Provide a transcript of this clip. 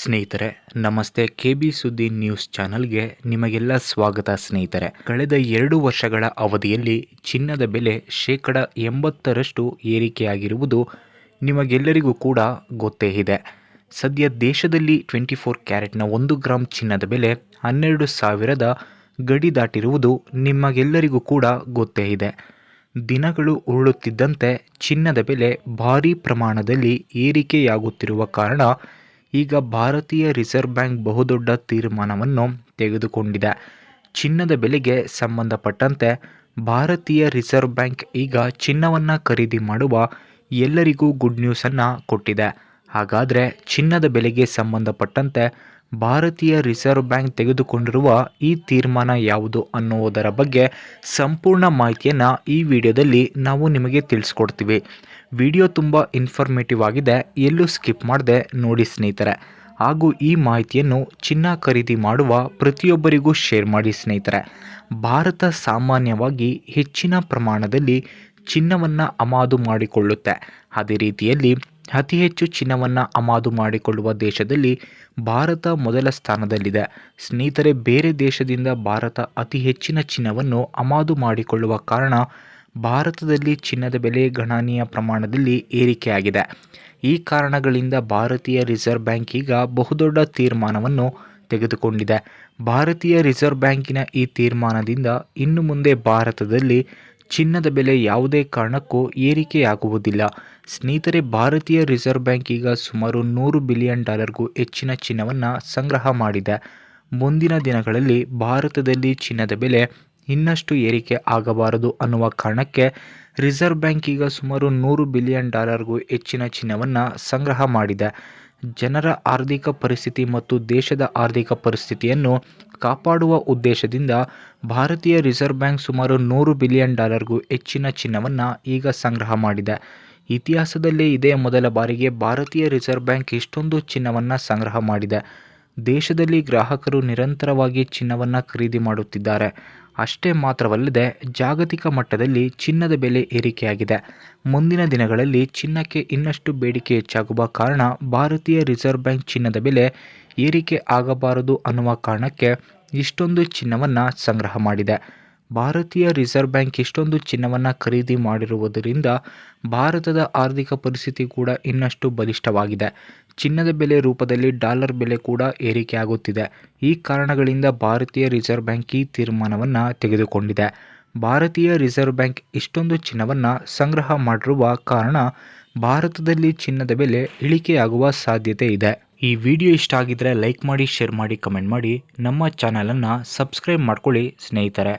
ಸ್ನೇಹಿತರೆ ನಮಸ್ತೆ. KB ಸುದ್ದಿ ನ್ಯೂಸ್ ಚಾನಲ್ಗೆ ನಿಮಗೆಲ್ಲ ಸ್ವಾಗತ. ಸ್ನೇಹಿತರೆ, ಕಳೆದ 2 ವರ್ಷಗಳ ಅವಧಿಯಲ್ಲಿ ಚಿನ್ನದ ಬೆಲೆ 80% ಏರಿಕೆಯಾಗಿರುವುದು ನಿಮಗೆಲ್ಲರಿಗೂ ಕೂಡ ಗೊತ್ತೇ ಇದೆ. ಸದ್ಯ ದೇಶದಲ್ಲಿ 24 ಕ್ಯಾರೆಟ್ನ 1 ಗ್ರಾಂ ಚಿನ್ನದ ಬೆಲೆ 12,000 ಗಡಿ ದಾಟಿರುವುದು ನಿಮಗೆಲ್ಲರಿಗೂ ಕೂಡ ಗೊತ್ತೇ ಇದೆ. ದಿನಗಳು ಉರುಳುತ್ತಿದ್ದಂತೆ ಚಿನ್ನದ ಬೆಲೆ ಭಾರೀ ಪ್ರಮಾಣದಲ್ಲಿ ಏರಿಕೆಯಾಗುತ್ತಿರುವ ಕಾರಣ ಈಗ ಭಾರತೀಯ ರಿಸರ್ವ್ ಬ್ಯಾಂಕ್ ಬಹುದೊಡ್ಡ ತೀರ್ಮಾನವನ್ನು ತೆಗೆದುಕೊಂಡಿದೆ. ಚಿನ್ನದ ಬೆಲೆಗೆ ಸಂಬಂಧಪಟ್ಟಂತೆ ಭಾರತೀಯ ರಿಸರ್ವ್ ಬ್ಯಾಂಕ್ ಈಗ ಚಿನ್ನವನ್ನು ಖರೀದಿ ಮಾಡುವ ಎಲ್ಲರಿಗೂ ಗುಡ್ ನ್ಯೂಸನ್ನು ಕೊಟ್ಟಿದೆ. ಹಾಗಾದರೆ ಚಿನ್ನದ ಬೆಲೆಗೆ ಸಂಬಂಧಪಟ್ಟಂತೆ ಭಾರತೀಯ ರಿಸರ್ವ್ ಬ್ಯಾಂಕ್ ತೆಗೆದುಕೊಂಡಿರುವ ಈ ತೀರ್ಮಾನ ಯಾವುದು ಅನ್ನುವುದರ ಬಗ್ಗೆ ಸಂಪೂರ್ಣ ಮಾಹಿತಿಯನ್ನು ಈ ವಿಡಿಯೋದಲ್ಲಿ ನಾವು ನಿಮಗೆ ತಿಳಿಸ್ಕೊಡ್ತೀವಿ. ವಿಡಿಯೋ ತುಂಬ ಇನ್ಫಾರ್ಮೇಟಿವ್ ಆಗಿದೆ, ಎಲ್ಲೂ ಸ್ಕಿಪ್ ಮಾಡದೆ ನೋಡಿ ಸ್ನೇಹಿತರೆ. ಹಾಗೂ ಈ ಮಾಹಿತಿಯನ್ನು ಚಿನ್ನ ಖರೀದಿ ಮಾಡುವ ಪ್ರತಿಯೊಬ್ಬರಿಗೂ ಶೇರ್ ಮಾಡಿ ಸ್ನೇಹಿತರೆ. ಭಾರತ ಸಾಮಾನ್ಯವಾಗಿ ಹೆಚ್ಚಿನ ಪ್ರಮಾಣದಲ್ಲಿ ಚಿನ್ನವನ್ನು ಆಮದು ಮಾಡಿಕೊಳ್ಳುತ್ತೆ. ಅದೇ ರೀತಿಯಲ್ಲಿ ಅತಿ ಹೆಚ್ಚು ಚಿನ್ನವನ್ನು ಆಮದು ಮಾಡಿಕೊಳ್ಳುವ ದೇಶದಲ್ಲಿ ಭಾರತ ಮೊದಲ ಸ್ಥಾನದಲ್ಲಿದೆ. ಸ್ನೇಹಿತರೆ, ಬೇರೆ ದೇಶದಿಂದ ಭಾರತ ಅತಿ ಹೆಚ್ಚಿನ ಚಿನ್ನವನ್ನು ಆಮದು ಮಾಡಿಕೊಳ್ಳುವ ಕಾರಣ ಭಾರತದಲ್ಲಿ ಚಿನ್ನದ ಬೆಲೆ ಗಣನೀಯ ಪ್ರಮಾಣದಲ್ಲಿ ಏರಿಕೆಯಾಗಿದೆ. ಈ ಕಾರಣಗಳಿಂದ ಭಾರತೀಯ ರಿಸರ್ವ್ ಬ್ಯಾಂಕ್ ಈಗ ಬಹುದೊಡ್ಡ ತೀರ್ಮಾನವನ್ನು ತೆಗೆದುಕೊಂಡಿದೆ. ಭಾರತೀಯ ರಿಸರ್ವ್ ಬ್ಯಾಂಕಿನ ಈ ತೀರ್ಮಾನದಿಂದ ಇನ್ನು ಮುಂದೆ ಭಾರತದಲ್ಲಿ ಚಿನ್ನದ ಬೆಲೆ ಯಾವುದೇ ಕಾರಣಕ್ಕೂ ಏರಿಕೆಯಾಗುವುದಿಲ್ಲ. ಸ್ನೇಹಿತರೆ, ಭಾರತೀಯ ರಿಸರ್ವ್ ಬ್ಯಾಂಕ್ ಈಗ ಸುಮಾರು $100 ಬಿಲಿಯನ್ ಹೆಚ್ಚಿನ ಚಿನ್ನವನ್ನು ಸಂಗ್ರಹ ಮಾಡಿದೆ. ಮುಂದಿನ ದಿನಗಳಲ್ಲಿ ಭಾರತದಲ್ಲಿ ಚಿನ್ನದ ಬೆಲೆ ಇನ್ನಷ್ಟು ಏರಿಕೆ ಆಗಬಾರದು ಅನ್ನುವ ಕಾರಣಕ್ಕೆ ರಿಸರ್ವ್ ಬ್ಯಾಂಕ್ ಈಗ ಸುಮಾರು $100 ಬಿಲಿಯನ್ ಹೆಚ್ಚಿನ ಚಿನ್ನವನ್ನು ಸಂಗ್ರಹ ಮಾಡಿದೆ. ಜನರ ಆರ್ಥಿಕ ಪರಿಸ್ಥಿತಿ ಮತ್ತು ದೇಶದ ಆರ್ಥಿಕ ಪರಿಸ್ಥಿತಿಯನ್ನು ಕಾಪಾಡುವ ಉದ್ದೇಶದಿಂದ ಭಾರತೀಯ ರಿಸರ್ವ್ ಬ್ಯಾಂಕ್ ಸುಮಾರು $100 ಬಿಲಿಯನ್ ಹೆಚ್ಚಿನ ಚಿನ್ನವನ್ನು ಈಗ ಸಂಗ್ರಹ ಮಾಡಿದೆ. ಇತಿಹಾಸದಲ್ಲೇ ಇದೇ ಮೊದಲ ಬಾರಿಗೆ ಭಾರತೀಯ ರಿಸರ್ವ್ ಬ್ಯಾಂಕ್ ಇಷ್ಟೊಂದು ಚಿನ್ನವನ್ನು ಸಂಗ್ರಹ ಮಾಡಿದೆ. ದೇಶದಲ್ಲಿ ಗ್ರಾಹಕರು ನಿರಂತರವಾಗಿ ಚಿನ್ನವನ್ನು ಖರೀದಿ ಮಾಡುತ್ತಿದ್ದಾರೆ. ಅಷ್ಟೇ ಮಾತ್ರವಲ್ಲದೆ ಜಾಗತಿಕ ಮಟ್ಟದಲ್ಲಿ ಚಿನ್ನದ ಬೆಲೆ ಏರಿಕೆಯಾಗಿದೆ. ಮುಂದಿನ ದಿನಗಳಲ್ಲಿ ಚಿನ್ನಕ್ಕೆ ಇನ್ನಷ್ಟು ಬೇಡಿಕೆ ಹೆಚ್ಚಾಗುವ ಕಾರಣ ಭಾರತೀಯ ರಿಸರ್ವ್ ಬ್ಯಾಂಕ್ ಚಿನ್ನದ ಬೆಲೆ ಏರಿಕೆ ಆಗಬಾರದು ಅನ್ನುವ ಕಾರಣಕ್ಕೆ ಇಷ್ಟೊಂದು ಚಿನ್ನವನ್ನು ಸಂಗ್ರಹ ಮಾಡಿದೆ. ಭಾರತೀಯ ರಿಸರ್ವ್ ಬ್ಯಾಂಕ್ ಇಷ್ಟೊಂದು ಚಿನ್ನವನ್ನು ಖರೀದಿ ಮಾಡಿರುವುದರಿಂದ ಭಾರತದ ಆರ್ಥಿಕ ಪರಿಸ್ಥಿತಿ ಕೂಡ ಇನ್ನಷ್ಟು ಬಲಿಷ್ಠವಾಗಿದೆ. ಚಿನ್ನದ ಬೆಲೆ ರೂಪದಲ್ಲಿ ಡಾಲರ್ ಬೆಲೆ ಕೂಡ ಏರಿಕೆಯಾಗುತ್ತಿದೆ. ಈ ಕಾರಣಗಳಿಂದ ಭಾರತೀಯ ರಿಸರ್ವ್ ಬ್ಯಾಂಕ್ ಈ ತೀರ್ಮಾನವನ್ನು ತೆಗೆದುಕೊಂಡಿದೆ. ಭಾರತೀಯ ರಿಸರ್ವ್ ಬ್ಯಾಂಕ್ ಇಷ್ಟೊಂದು ಚಿನ್ನವನ್ನು ಸಂಗ್ರಹ ಮಾಡಿರುವ ಕಾರಣ ಭಾರತದಲ್ಲಿ ಚಿನ್ನದ ಬೆಲೆ ಇಳಿಕೆಯಾಗುವ ಸಾಧ್ಯತೆ ಇದೆ. ಈ ವಿಡಿಯೋ ಇಷ್ಟ ಆಗಿದ್ರೆ ಲೈಕ್ ಮಾಡಿ, ಶೇರ್ ಮಾಡಿ, ಕಮೆಂಟ್ ಮಾಡಿ. ನಮ್ಮ ಚಾನಲನ್ನು ಸಬ್ಸ್ಕ್ರೈಬ್ ಮಾಡ್ಕೊಳ್ಳಿ ಸ್ನೇಹಿತರೆ.